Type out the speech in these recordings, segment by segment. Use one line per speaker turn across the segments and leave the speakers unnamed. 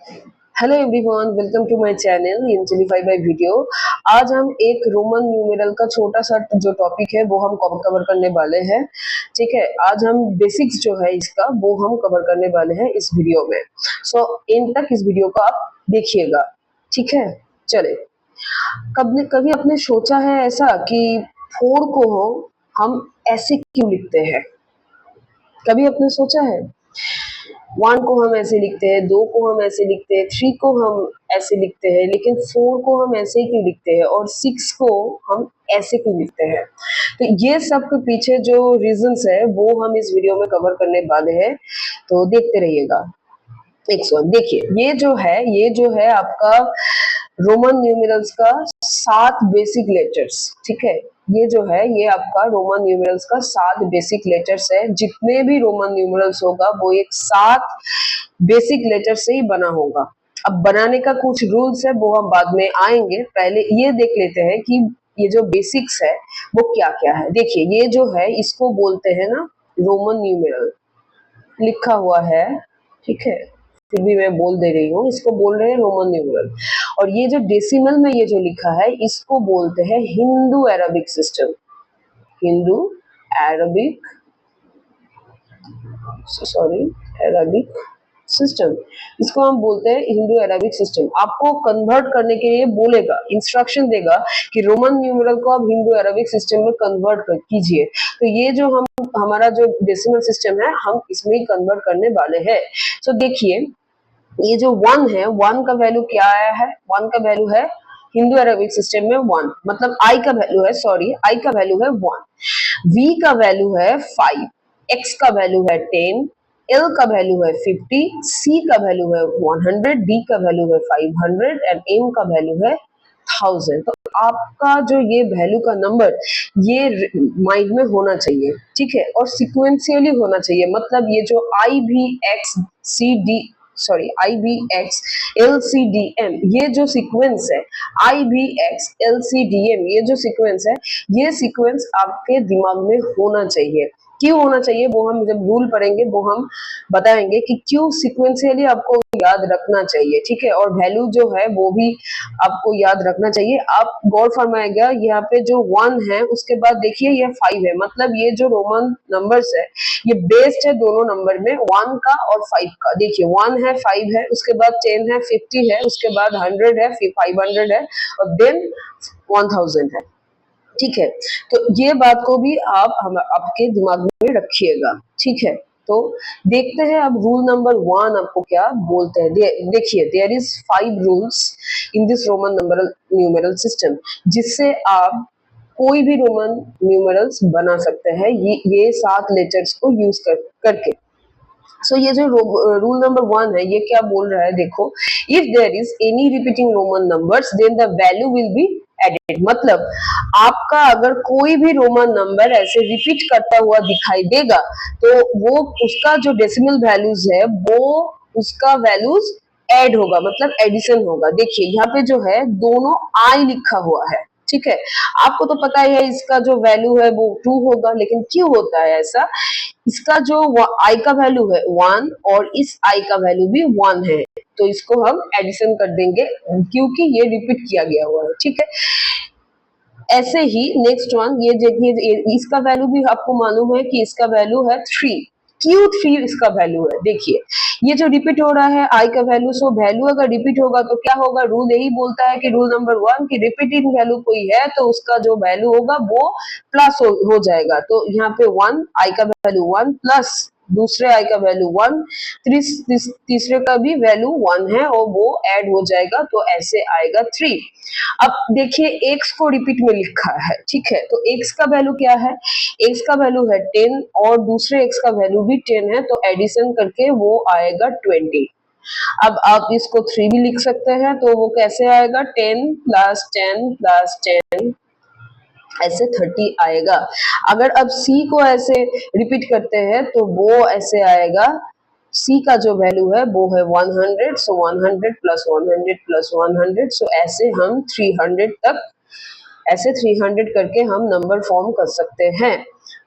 Hello everyone, welcome to my channel Intellify by video. आज हम एक रोमन न्यूमेरल का छोटा सा जो टॉपिक है वो हम कवर करने वाले हैं। ठीक है, आज हम बेसिक्स जो है इसका वो हम कवर करने वाले हैं इस वीडियो में। सो एंड तक इस वीडियो को आप देखिएगा। ठीक है, चले। कभी कभी आपने सोचा है ऐसा कि फोर को हम ऐसे क्यों लिखते हैं? कभी आपने सोचा है? वन को हम ऐसे लिखते हैं, दो को हम ऐसे लिखते हैं, थ्री को हम ऐसे लिखते हैं, लेकिन फोर को हम ऐसे क्यों लिखते हैं और सिक्स को हम ऐसे क्यों लिखते हैं? तो ये सब के पीछे जो रीजंस है वो हम इस वीडियो में कवर करने वाले हैं, तो देखते रहिएगा। देखिए, ये जो है आपका रोमन न्यूमेरल्स का 7 बेसिक लेटर्स। ठीक है, ये जो है ये आपका रोमन न्यूमेरल्स का 7 बेसिक लेटर्स है। जितने भी रोमन न्यूमेरल्स होगा वो एक 7 बेसिक लेटर से ही बना होगा। अब बनाने का कुछ रूल्स है वो हम बाद में आएंगे, पहले ये देख लेते हैं कि ये जो बेसिक्स है वो क्या क्या है। देखिए, ये जो है इसको बोलते हैं ना रोमन न्यूमेरल, लिखा हुआ है। ठीक है, फिर भी मैं बोल दे रही हूँ, इसको बोल रहे हैं रोमन न्यूमेरल। और ये जो डेसिमल में ये जो लिखा है इसको बोलते हैं Hindu Arabic system. Hindu Arabic, sorry, Arabic system, इसको हम बोलते हैं हिंदू अरबिक सिस्टम। आपको कन्वर्ट करने के लिए बोलेगा, इंस्ट्रक्शन देगा कि रोमन न्यूमेरल को आप हिंदू अरबिक सिस्टम में कन्वर्ट कीजिए। तो ये जो हमारा जो डेसिमल सिस्टम है हम इसमें कन्वर्ट करने वाले हैं। तो देखिए, ये जो वन है, वन का वैल्यू क्या आया है? वन का वैल्यू है हिंदू अरबिक सिस्टम में वन, मतलब आई का वैल्यू है, सॉरी, आई का वैल्यू है वन, वी का वैल्यू है 5, एक्स का वैल्यू है 10, एल का वैल्यू है 50, सी का वैल्यू है 100, डी का वैल्यू है 500 एंड एम का वैल्यू है 1000। तो आपका जो ये वैल्यू का नंबर ये माइंड में होना चाहिए। ठीक है, और सिक्वेंशियली होना चाहिए, मतलब ये जो I B X C D, sorry, I B X L C D M, ये जो सीक्वेंस है, I B X L C D M, ये जो सीक्वेंस है, ये सीक्वेंस आपके दिमाग में होना चाहिए। क्यों होना चाहिए वो हम जब रूल पढ़ेंगे वो हम बताएंगे कि क्यों सिक्वेंशियली आपको याद रखना चाहिए। ठीक है, और वैल्यू जो है वो भी आपको याद रखना चाहिए। आप गौर फरमाएगा, यहाँ पे जो वन है उसके बाद देखिए ये 5 है, मतलब ये जो रोमन नंबर्स है ये बेस्ड है दोनों नंबर में, 1 का और 5 का। देखिए 1 है, 5 है, उसके बाद 10 है, 50 है, उसके बाद 100 है, फिर 500 है और देन 1000 है। ठीक है, तो ये बात को भी आप आपके दिमाग में रखिएगा। ठीक है, तो देखते हैं अब रूल नंबर 1 आपको क्या बोलते हैं। देखिए, there is 5 rules in this roman number numeral system, जिससे आप कोई भी रोमन न्यूमेरल्स बना सकते हैं ये 7 लेटर्स को यूज करके। सो ये जो रूल नंबर 1 है ये क्या बोल रहा है, देखो, if there is any repeating roman numbers then the value will be added. मतलब आपका अगर कोई भी रोमन नंबर ऐसे रिपीट करता हुआ दिखाई देगा तो वो उसका जो डेसिमल वैल्यूज है वो उसका वैल्यूज ऐड होगा, मतलब एडिशन होगा। देखिए यहाँ पे जो है दोनों आई लिखा हुआ है। ठीक है, आपको तो पता ही है इसका जो वैल्यू है वो 2 होगा, लेकिन क्यों होता है ऐसा? इसका जो आई का वैल्यू है 1 और इस आई का वैल्यू भी 1 है, तो इसको हम एडिशन कर देंगे क्योंकि ये रिपीट किया गया हुआ है। ठीक है, ऐसे ही नेक्स्ट वन, ये देखिए इसका वैल्यू भी आपको मालूम है कि इसका वैल्यू है 3। क्यों 3 इसका वैल्यू है? देखिए ये जो रिपीट हो रहा है आई का वैल्यू, सो वैल्यू अगर रिपीट होगा तो क्या होगा? रूल यही बोलता है कि रूल नंबर 1 की रिपीटिंग वैल्यू कोई है तो उसका जो वैल्यू होगा वो प्लस हो जाएगा। तो यहाँ पे 1, आई का वैल्यू 1 प्लस दूसरे आई का वैल्यू 1, तीसरे का भी वैल्यू 1 है और वो ऐड हो जाएगा, तो ऐसे आएगा 3। अब देखिए एक्स को रिपीट में लिखा है। ठीक है, तो एक्स का वैल्यू क्या है? एक्स का वैल्यू है 10 और दूसरे एक्स का वैल्यू भी 10 है, तो एडिशन करके वो आएगा 20। अब आप इसको 3 भी लिख सकते हैं, तो वो कैसे आएगा? 10 प्लस 10 प्लस 10 ऐसे 30 आएगा। अगर अब सी को ऐसे रिपीट करते हैं तो वो ऐसे आएगा, सी का जो वैल्यू है वो है 100, सो 100 प्लस 100 प्लस 100, सो ऐसे हम 300 तक, ऐसे 300 करके हम नंबर फॉर्म कर सकते हैं।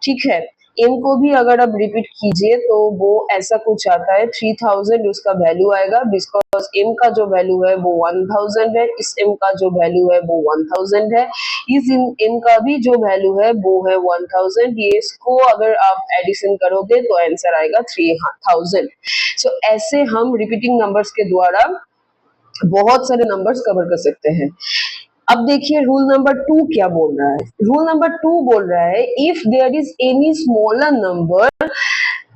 ठीक है, m को भी अगर आप रिपीट कीजिए तो वो ऐसा कुछ आता है 3000 उसका वैल्यू आएगा, बिकॉज m का जो वैल्यू है वो 1000 है, इस m का जो वैल्यू है वो 1000 है, इस m का भी जो वैल्यू है वो है 1000। ये इसको अगर आप एडिशन करोगे तो आंसर आएगा 3000। सो ऐसे हम रिपीटिंग नंबर्स के द्वारा बहुत सारे नंबर्स कवर कर सकते हैं। अब देखिए रूल नंबर 2 क्या बोल रहा है। रूल नंबर 2 बोल रहा है if there is any smaller number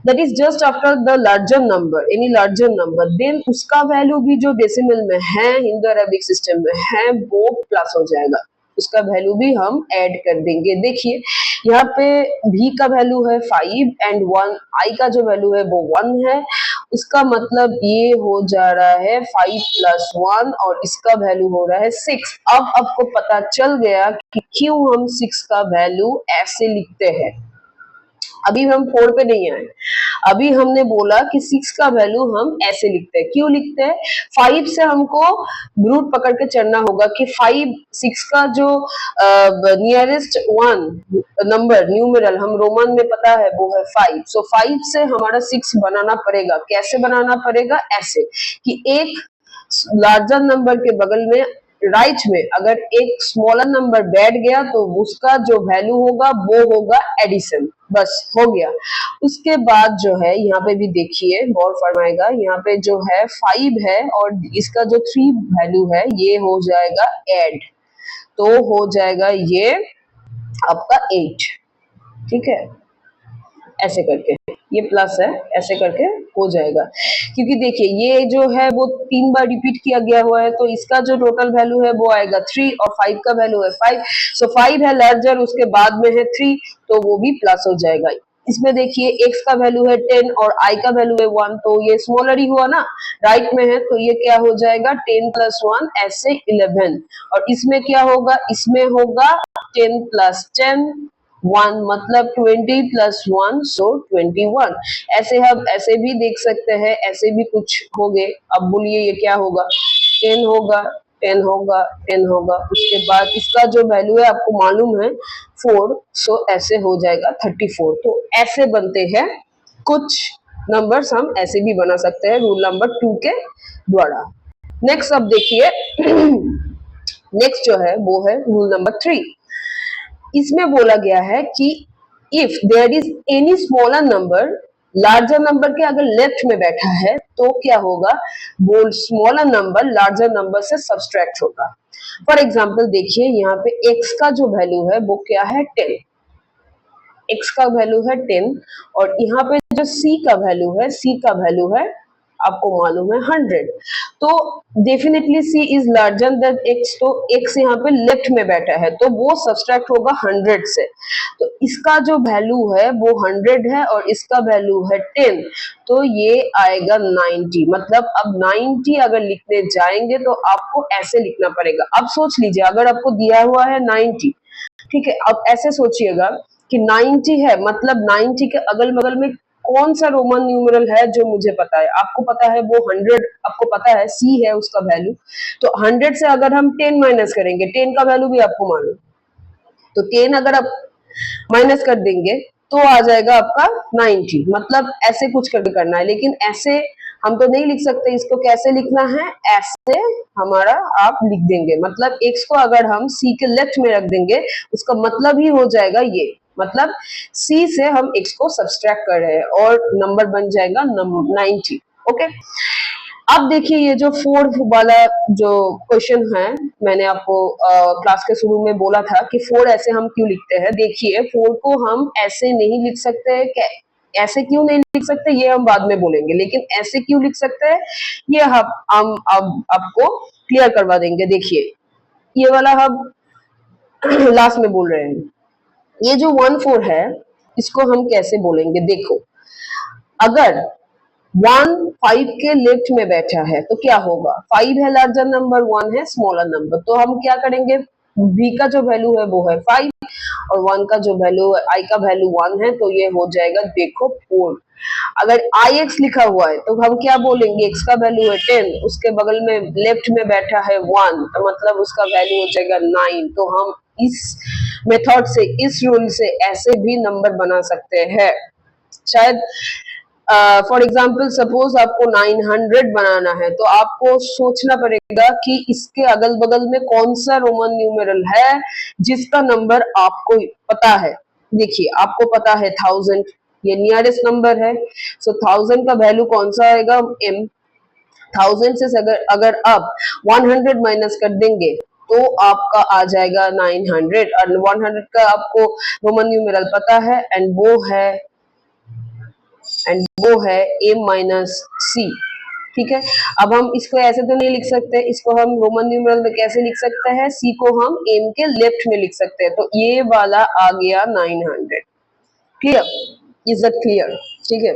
that is just after the larger number, any larger number, then उसका वैल्यू भी जो डेसिमल में है, हिंदू अरेबिक सिस्टम में है, वो प्लस हो जाएगा, उसका वैल्यू भी हम ऐड कर देंगे। देखिए यहाँ पे v का वैल्यू है 5 एंड 1, i का जो वैल्यू है वो 1 है, उसका मतलब ये हो जा रहा है 5 प्लस 1 और इसका वैल्यू हो रहा है 6। अब आपको पता चल गया कि क्यों हम 6 का वैल्यू ऐसे लिखते हैं। अभी हम 4 पे नहीं आए, अभी हमने बोला कि 6 का वैल्यू हम ऐसे लिखते हैं। क्यों लिखते हैं? 5 से हमको रूट पकड़ के चलना होगा कि 5 6 का जो नियरेस्ट वन नंबर न्यूमेरल हम रोमन में पता है वो है 5। सो 5 से हमारा 6 बनाना पड़ेगा। कैसे बनाना पड़ेगा? ऐसे कि एक लार्जर नंबर के बगल में राइट में अगर एक स्मॉलर नंबर बैठ गया तो उसका जो वैल्यू होगा वो होगा एडिशन, बस हो गया। उसके बाद जो है यहाँ पे भी देखिए गौर फरमाएगा, यहाँ पे जो है 5 है और इसका जो 3 वैल्यू है ये हो जाएगा ऐड, तो हो जाएगा ये आपका 8। ठीक है, ऐसे करके ये प्लस है, ऐसे करके हो जाएगा। क्योंकि देखिए ये जो है वो 3 बार रिपीट किया गया हुआ है, तो इसका जो टोटल वैल्यू है वो आएगा 3 और 5 का वैल्यू है 5। सो 5 है लार्जर, उसके बाद में है 3, तो वो भी प्लस हो जाएगा। इसमें देखिए x का वैल्यू है 10 और i का वैल्यू है 1, तो ये स्मॉलर ही हुआ ना, राइट में है, तो ये क्या हो जाएगा 10 प्लस 1 ऐसे 11। और इसमें क्या होगा? इसमें होगा 10 प्लस 10 1, मतलब 20 प्लस 1 सो 21। ऐसे हम ऐसे भी देख सकते हैं, ऐसे भी कुछ हो गए। अब बोलिए ये क्या होगा? 10 होगा, 10 होगा, 10 होगा, उसके बाद इसका जो वैल्यू है आपको मालूम है 4, सो ऐसे हो जाएगा 34। तो ऐसे बनते हैं कुछ नंबर्स, हम ऐसे भी बना सकते हैं रूल नंबर 2 के द्वारा। नेक्स्ट अब देखिए नेक्स्ट जो है वो है रूल नंबर 3। इसमें बोला गया है कि if there is any smaller number, larger number के अगर लेफ्ट में बैठा है तो क्या होगा? वो स्मॉलर नंबर लार्जर नंबर से सब्सट्रैक्ट होगा। फॉर एग्जाम्पल देखिए यहाँ पे x का जो वैल्यू है वो क्या है 10, x का वैल्यू है 10 और यहाँ पे जो c का वैल्यू है, c का वैल्यू है आपको मालूम है 100। तो definitely c is larger than x, तो x यहाँ पे लेफ्ट में बैठा है तो वो सब्सट्रैक्ट होगा 100 से। तो इसका जो वैल्यू है वो 100 है और इसका वैल्यू है 10, तो ये आएगा 90। मतलब अब 90 अगर लिखने जाएंगे तो आपको ऐसे लिखना पड़ेगा। अब सोच लीजिए अगर आपको दिया हुआ है 90, ठीक है, अब ऐसे सोचिएगा कि 90 है, मतलब 90 के अगल बगल में कौन सा रोमन न्यूमेरल है जो मुझे पता है? आपको पता है वो 100, आपको पता है सी है उसका वैल्यू, तो 100 से अगर हम 10 माइनस करेंगे, 10 का वैल्यू भी आपको मालूम, तो 10 अगर आप माइनस कर देंगे तो आ जाएगा आपका 90। मतलब ऐसे कुछ करके करना है, लेकिन ऐसे हम तो नहीं लिख सकते। इसको कैसे लिखना है? ऐसे हमारा आप लिख देंगे, मतलब x को अगर हम c के लेफ्ट में रख देंगे उसका मतलब ही हो जाएगा ये, मतलब c से हम x को सब्सट्रैक्ट कर रहे हैं और नंबर बन जाएगा 90। ओके, अब देखिए ये जो 4 वाला जो क्वेश्चन है, मैंने आपको क्लास के शुरू में बोला था कि 4 ऐसे हम क्यों लिखते हैं। देखिए 4 को हम ऐसे नहीं लिख सकते, ऐसे क्यों नहीं लिख सकते ये हम बाद में बोलेंगे, लेकिन ऐसे क्यों लिख सकते हैं ये हम अब आपको क्लियर करवा देंगे। देखिए ये वाला हम लास्ट में बोल रहे हैं। ये जो 1 4 है इसको हम कैसे बोलेंगे? देखो अगर 1 5 के लेफ्ट में बैठा है तो क्या होगा? 5 है लार्जर नंबर, 1 है स्मॉलर नंबर, तो हम क्या करेंगे? v का जो वैल्यू है वो है 5 और 1 का जो वैल्यू है, i का वैल्यू 1 है, तो ये हो जाएगा देखो 4। अगर ix लिखा हुआ है तो हम क्या बोलेंगे? x का वैल्यू है 10, उसके बगल में लेफ्ट में बैठा है 1, तो मतलब उसका वैल्यू हो जाएगा 9, तो हम इस मेथड से, इस रूल से ऐसे भी नंबर बना सकते हैं। शायद फॉर एग्जाम्पल सपोज आपको 900 बनाना है, तो आपको सोचना पड़ेगा कि इसके अगल बगल में कौन सा रोमन न्यूमेरल है जिसका नंबर आपको पता है। देखिए आपको पता है 1000, ये नियरेस्ट नंबर है, सो 1000 का वैल्यू कौन सा आएगा, m। 1000 से अगर आप 100 माइनस कर देंगे तो आपका आ जाएगा 900, और 100 का आपको रोमन न्यूमेरल पता है, एंड वो है m माइनस सी। ठीक है, अब हम इसको ऐसे तो नहीं लिख सकते, इसको हम रोमन न्यूमेरल में कैसे लिख सकते हैं, सी को हम m के लेफ्ट में लिख सकते हैं, तो ये वाला आ गया 900। Clear, is that clear? ठीक है,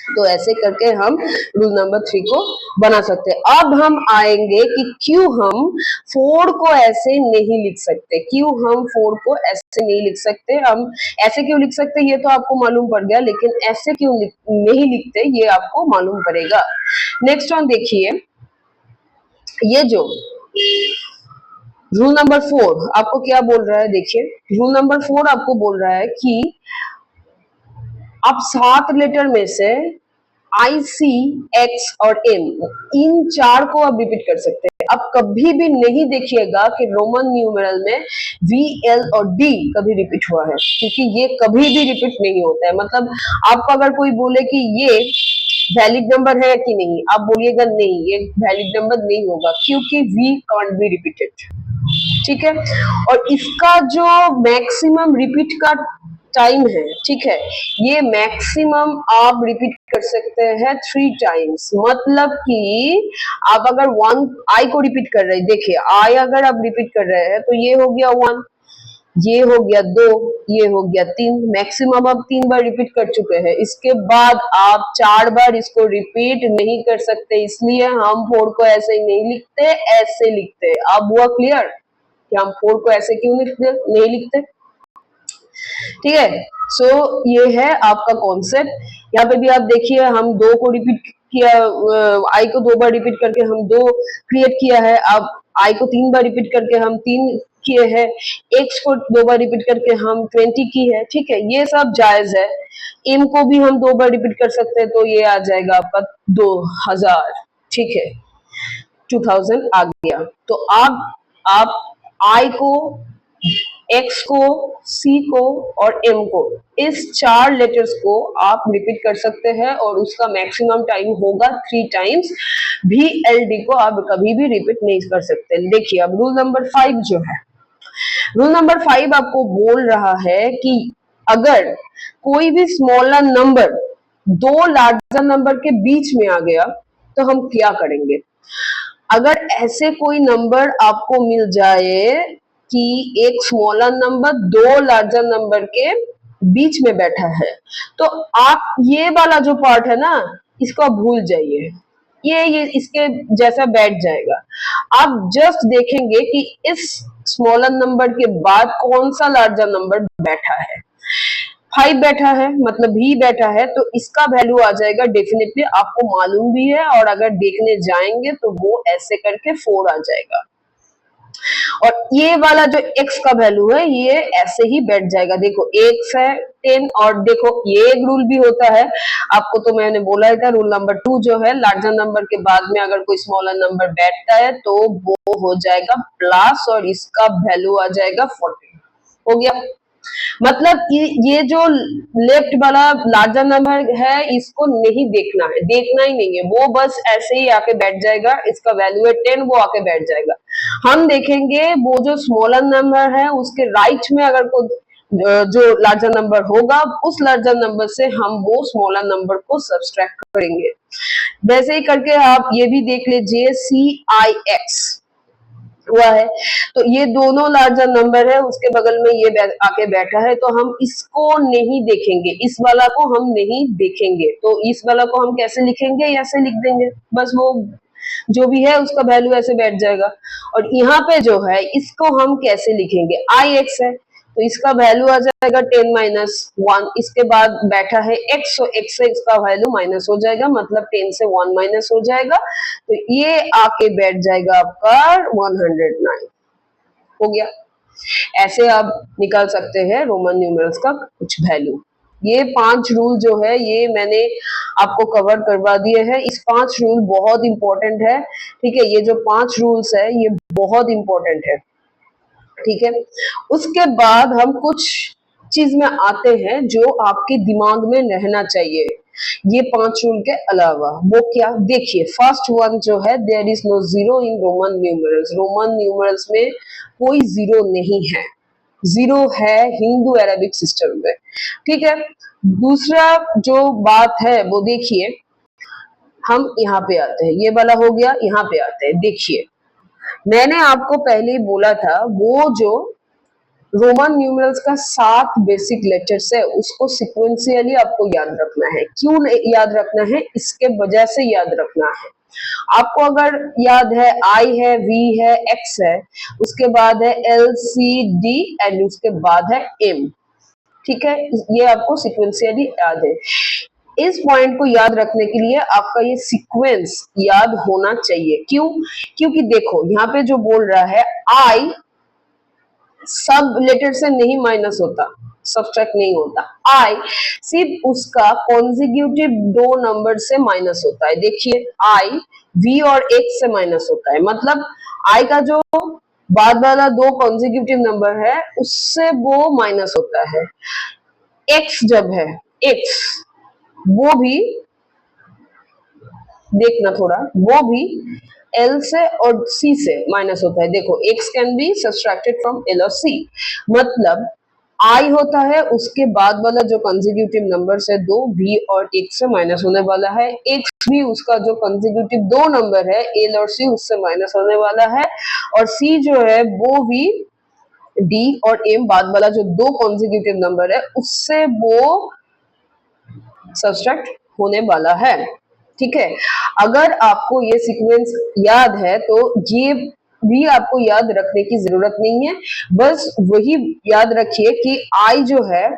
तो ऐसे करके हम रूल नंबर 3 को बना सकते हैं। अब हम आएंगे कि क्यों हम 4 को ऐसे नहीं लिख सकते, क्यों हम 4 को ऐसे नहीं लिख सकते। हम ऐसे क्यों लिख सकते ये तो आपको मालूम पड़ गया, लेकिन ऐसे क्यों नहीं लिखते ये आपको मालूम पड़ेगा। नेक्स्ट वन देखिए, ये जो रूल नंबर 4 आपको क्या बोल रहा है, देखिए रूल नंबर 4 आपको बोल रहा है कि आप 7 लेटर में से आई, सी, एक्स और एम, इन 4 को आप रिपीट कर सकते हैं। आप कभी भी नहीं देखिएगा कि रोमन न्यूमेरल में वी, एल और डी कभी रिपीट हुआ है, क्योंकि ये कभी भी रिपीट नहीं होता है। मतलब आपको अगर कोई बोले कि ये वैलिड नंबर है कि नहीं, आप बोलिएगा नहीं, ये वैलिड नंबर नहीं होगा, क्योंकि वी कांट बी रिपीटेड। ठीक है, और इसका जो मैक्सिमम रिपीट का टाइम है, ठीक है, ये मैक्सिमम आप रिपीट कर सकते हैं 3 टाइम्स। मतलब कि आप अगर 1 आई को रिपीट कर रहे हैं, देखिए आई अगर आप रिपीट कर रहे हैं तो ये हो गया 1, ये हो गया 2, ये हो गया 3, मैक्सिमम आप 3 बार रिपीट कर चुके हैं। इसके बाद आप 4 बार इसको रिपीट नहीं कर सकते, इसलिए हम 4 को ऐसे ही नहीं लिखते, ऐसे लिखते। अब हुआ क्लियर कि हम 4 को ऐसे क्यों नहीं लिखते। ठीक है, सो ये है आपका कॉन्सेप्ट। यहाँ पे भी आप देखिए, हम 2 को रिपीट किया, आई को 2 बार रिपीट करके हम 2 क्रिएट किया है। अब आई को 3 बार रिपीट करके हम 3 किए हैं, एक्स को 2 बार रिपीट करके हम 20 की है। ठीक है, ये सब जायज है। एम को भी हम 2 बार रिपीट कर सकते हैं, तो ये आ जाएगा आपका 2000। ठीक है, 2000 आ गया। तो आप आई को, एक्स को, सी को और एम को, इस 4 लेटर्स को आप रिपीट कर सकते हैं, और उसका मैक्सिमम टाइम होगा 3 टाइम्स। भी एल डी को आप कभी भी रिपीट नहीं कर सकते। देखिए अब रूल नंबर 5 जो है, रूल नंबर 5 आपको बोल रहा है कि अगर कोई भी स्मॉलर नंबर 2 लार्जर नंबर के बीच में आ गया तो हम क्या करेंगे। अगर ऐसे कोई नंबर आपको मिल जाए कि एक स्मॉलर नंबर 2 लार्जर नंबर के बीच में बैठा है, तो आप ये वाला जो पार्ट है ना, इसको आप भूल जाइए, ये इसके जैसा बैठ जाएगा। आप जस्ट देखेंगे कि इस स्मॉलर नंबर के बाद कौन सा लार्जर नंबर बैठा है। 5 बैठा है, मतलब भी बैठा है, तो इसका वैल्यू आ जाएगा डेफिनेटली, आपको मालूम भी है, और अगर देखने जाएंगे तो वो ऐसे करके 4 आ जाएगा। और ये वाला जो x का वैल्यू है ये ऐसे ही बैठ जाएगा। देखो x है 10, और देखो ये एक रूल भी होता है, आपको तो मैंने बोला ही था, रूल नंबर 2 जो है, लार्जर नंबर के बाद में अगर कोई स्मॉलर नंबर बैठता है तो वो हो जाएगा प्लस, और इसका वैल्यू आ जाएगा 40। हो गया, मतलब ये जो लेफ्ट वाला लार्जर नंबर है इसको नहीं देखना है, देखना ही नहीं है, वो बस ऐसे ही आके बैठ जाएगा। इसका वैल्यू है 10, वो आके बैठ जाएगा। हम देखेंगे वो जो स्मॉलर नंबर है उसके राइट में अगर कोई जो लार्जर नंबर होगा, उस लार्जर नंबर से हम वो स्मॉलर नंबर को सब्सट्रैक्ट करेंगे। वैसे ही करके आप ये भी देख लीजिए, CIX हुआ है, तो ये दोनों लार्जर नंबर है, उसके बगल में ये आके बैठा है, तो हम इसको नहीं देखेंगे, इस वाला को हम नहीं देखेंगे। तो इस वाला को हम कैसे लिखेंगे, ऐसे लिख देंगे, बस वो जो भी है उसका वैल्यू ऐसे बैठ जाएगा। और यहाँ पे जो है इसको हम कैसे लिखेंगे, IX है, तो इसका वैल्यू आ जाएगा 10 माइनस 1, इसके बाद बैठा है x, तो x से इसका वैल्यू माइनस हो जाएगा, मतलब 10 से 1 माइनस हो जाएगा, तो ये आके बैठ जाएगा आपका 109। हो गया, ऐसे आप निकाल सकते हैं रोमन न्यूमरल्स का कुछ वैल्यू। ये 5 रूल जो है ये मैंने आपको कवर करवा दिए हैं। इस 5 रूल बहुत इंपॉर्टेंट है, ठीक है। ये जो 5 रूल्स है ये बहुत इंपॉर्टेंट है, ठीक है। उसके बाद हम कुछ चीज में आते हैं जो आपके दिमाग में रहना चाहिए ये 5 रूल के अलावा। वो क्या, देखिए फर्स्ट वन जो है, there is no zero in roman numerals. Roman numerals में कोई जीरो नहीं है, जीरो है हिंदू अरेबिक सिस्टम में, ठीक है। दूसरा जो बात है वो देखिए, हम यहाँ पे आते हैं, ये वाला हो गया, यहाँ पे आते हैं। देखिए मैंने आपको पहले ही बोला था वो जो रोमन न्यूमरल्स का 7 बेसिक लेटर्स है उसको सिक्वेंशियली आपको याद रखना है। क्यों याद रखना है, इसके वजह से याद रखना है। आपको अगर याद है आई है, वी है, एक्स है, उसके बाद है एल, सी, डी एंड उसके बाद है एम, ठीक है। ये आपको सिक्वेंशियली याद है। इस पॉइंट को याद रखने के लिए आपका ये सीक्वेंस याद होना चाहिए। क्यों, क्योंकि देखो यहाँ पे जो बोल रहा है आई सब लेटर से नहीं माइनस होता, सब्ट्रैक्ट नहीं होता। आई सिर्फ उसका कॉन्जिक्यूटिव 2 नंबर से माइनस होता है। देखिए आई वी और एक्स से माइनस होता है, मतलब आई का जो बाद वाला 2 कॉन्जिक्यूटिव नंबर है उससे वो माइनस होता है। एक्स जब है, एक्स वो भी देखना थोड़ा, वो भी एल से और सी से माइनस होता है। देखो x can be subtracted from L और सी, मतलब आई होता है उसके बाद वाला जो कंसेक्यूटिव नंबर है 2 वी और एक्स से माइनस होने वाला है। एक्स भी उसका जो कंसेक्यूटिव 2 नंबर है एल और सी उससे माइनस होने वाला है, और सी जो है वो भी डी और एम बाद वाला जो 2 कंसेक्यूटिव नंबर है उससे वो सब्सट्रैक्ट होने वाला है, ठीक है। अगर आपको ये सीक्वेंस याद है तो ये भी आपको याद रखने की जरूरत नहीं है, बस वही याद रखिए कि आई जो है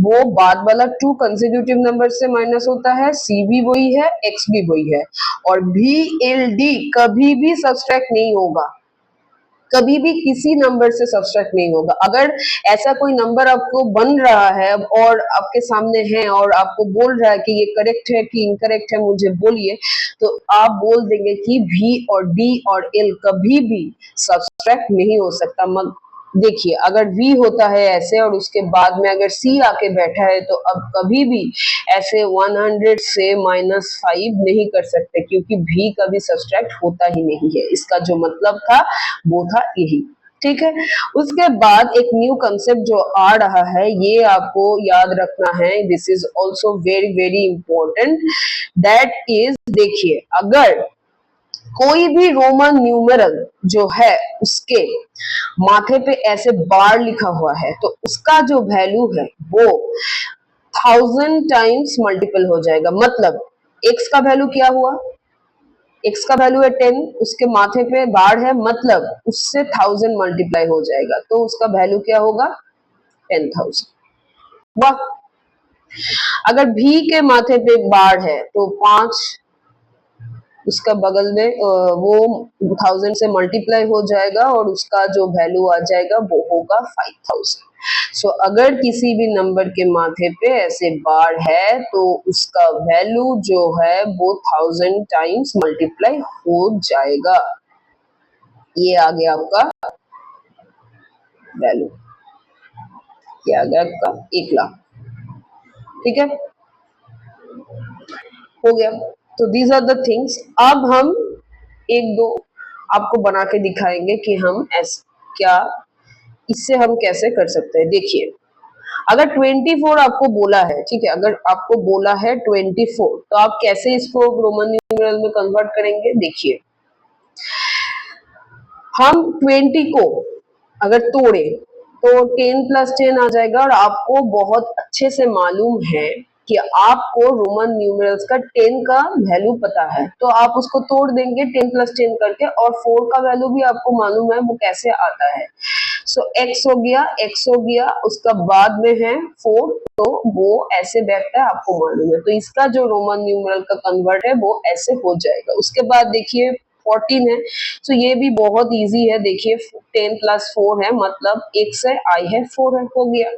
वो बाद वाला 2 कंसेक्यूटिव नंबर से माइनस होता है, सी भी वही है, एक्स भी वही है, और भी एल डी कभी भी सब्सट्रैक्ट नहीं होगा, कभी भी किसी नंबर से सब्सट्रैक्ट नहीं होगा। अगर ऐसा कोई नंबर आपको बन रहा है और आपके सामने है और आपको बोल रहा है कि ये करेक्ट है कि इनकरेक्ट है मुझे बोलिए, तो आप बोल देंगे कि भी और डी और एल कभी भी सब्सट्रैक्ट नहीं हो सकता। देखिए अगर V होता है ऐसे और उसके बाद में अगर C आके बैठा है तो अब कभी भी ऐसे 100 से -5 नहीं कर सकते, क्योंकि V कभी सब्सट्रैक्ट होता ही नहीं है। इसका जो मतलब था वो था यही, ठीक है। उसके बाद एक न्यू कंसेप्ट जो आ रहा है ये आपको याद रखना है, this is also very very important, that is देखिए अगर कोई भी रोमन न्यूमेरल जो है उसके माथे पे ऐसे बार लिखा हुआ है तो उसका जो वैल्यू है वो 1000 टाइम्स मल्टीपल हो जाएगा। मतलब x का वैल्यू क्या हुआ, x का वैल्यू है 10, उसके माथे पे बार है मतलब उससे 1000 मल्टीप्लाई हो जाएगा, तो उसका वैल्यू क्या होगा 10,000। वाह, अगर भी के माथे पे बार है तो 5 उसका बगल में वो 1000 से मल्टीप्लाई हो जाएगा और उसका जो वैल्यू आ जाएगा वो होगा 5000। सो अगर किसी भी नंबर के माथे पे ऐसे बार है तो उसका वैल्यू जो है वो 1000 टाइम्स मल्टीप्लाई हो जाएगा। ये आ गया आपका वैल्यू, ये आ गया आपका 1 लाख, ठीक है, हो गया। तो दीज आर द थिंग्स। अब हम एक दो आपको बना के दिखाएंगे कि हम क्या इससे हम कैसे कर सकते हैं। देखिए अगर 24 आपको बोला है, ठीक है, अगर आपको बोला है 24 तो आप कैसे इसको रोमन न्यूमेरल में कन्वर्ट करेंगे। देखिए हम 20 को अगर तोड़े तो 10 + 10 आ जाएगा, और आपको बहुत अच्छे से मालूम है कि आपको रोमन न्यूमेरल्स का 10 का वैल्यू पता है, तो आप उसको तोड़ देंगे 10 + 10 करके, और 4 का वैल्यू भी आपको मालूम है वो कैसे आता है। सो x हो गया, x हो गया, उसका बाद में है 4, तो वो ऐसे बैठता है आपको मालूम है, तो इसका जो रोमन न्यूमेरल का कन्वर्ट है वो ऐसे हो जाएगा। उसके बाद देखिए 14 है। तो ये भी बहुत इजी है, देखिए 10 प्लस 4 है मतलब x है, i है, 4 है, हो गया।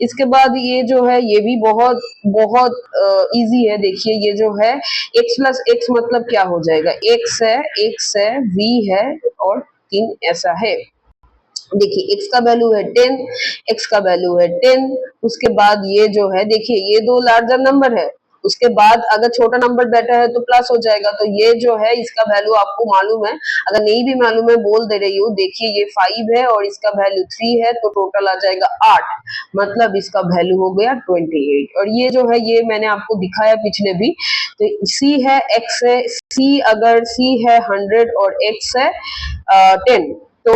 इसके बाद ये जो है ये भी बहुत बहुत इजी है, देखिए ये जो है x प्लस x मतलब क्या हो जाएगा, x है v है और 3 ऐसा है। देखिए x का वैल्यू है 10, x का वैल्यू है 10। उसके बाद ये जो है देखिए ये दो लार्जर नंबर है, उसके बाद अगर छोटा नंबर बैठा है तो प्लस हो जाएगा। तो ये जो है इसका वैल्यू आपको मालूम है, अगर नहीं भी मालूम है बोल दे रही हूँ। देखिए ये 5 है और इसका वैल्यू 3 है, तो टोटल आ जाएगा 8, मतलब इसका वैल्यू हो गया 28। और ये जो है ये मैंने आपको दिखाया पिछले भी। तो c है, x है, c अगर c है 100 और x है 10, तो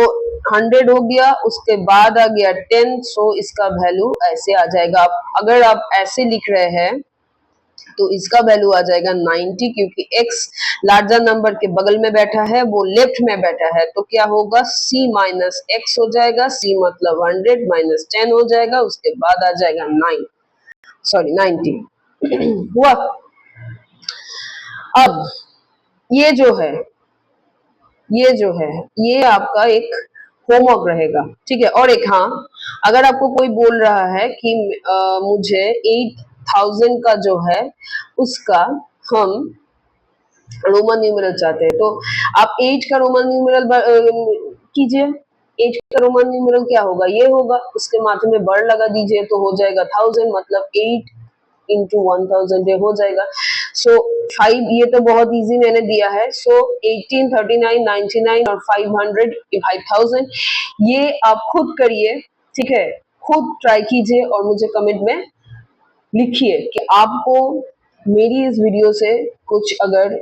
100 हो गया, उसके बाद आ गया 10, सो इसका वैल्यू ऐसे आ जाएगा। अगर आप ऐसे लिख रहे हैं तो इसका वैल्यू आ जाएगा 90, क्योंकि x लार्जर नंबर के बगल में बैठा है, वो लेफ्ट में बैठा है, तो क्या होगा c माइनस x हो जाएगा, c मतलब 100 माइनस 10 हो जाएगा, उसके बाद आ जाएगा 90 हुआ। अब ये जो है ये आपका एक होमवर्क रहेगा, ठीक है। और एक हाँ, अगर आपको कोई बोल रहा है कि मुझे 8000 का जो है उसका हम रोमन न्यूमेरल चाहते हैं, तो आप 8 का रोमन न्यूमेरल कीजिए। 8 का रोमन न्यूमेरल क्या होगा, ये होगा, उसके माथे में बड़ लगा दीजिए तो हो जाएगा 1000, मतलब 8 इंटू 1000 हो जाएगा। सो 5 ये तो बहुत इजी मैंने दिया है। सो 18, 39, 99 और 500 5000 ये आप खुद करिए, ठीक है, खुद ट्राई कीजिए और मुझे कमेंट में लिखिए कि आपको मेरी इस वीडियो से कुछ अगर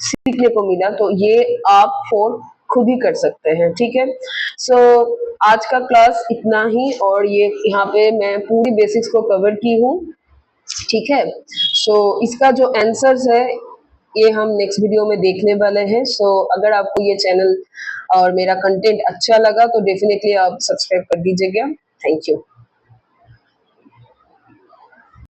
सीखने को मिला, तो ये आप फोन खुद ही कर सकते हैं, ठीक है। सो आज का क्लास इतना ही, और ये यहाँ पे मैं पूरी बेसिक्स को कवर की हूँ, ठीक है। सो इसका जो आंसर्स है ये हम नेक्स्ट वीडियो में देखने वाले हैं। सो अगर आपको ये चैनल और मेरा कंटेंट अच्छा लगा तो डेफिनेटली आप सब्सक्राइब कर दीजिएगा। Thank you.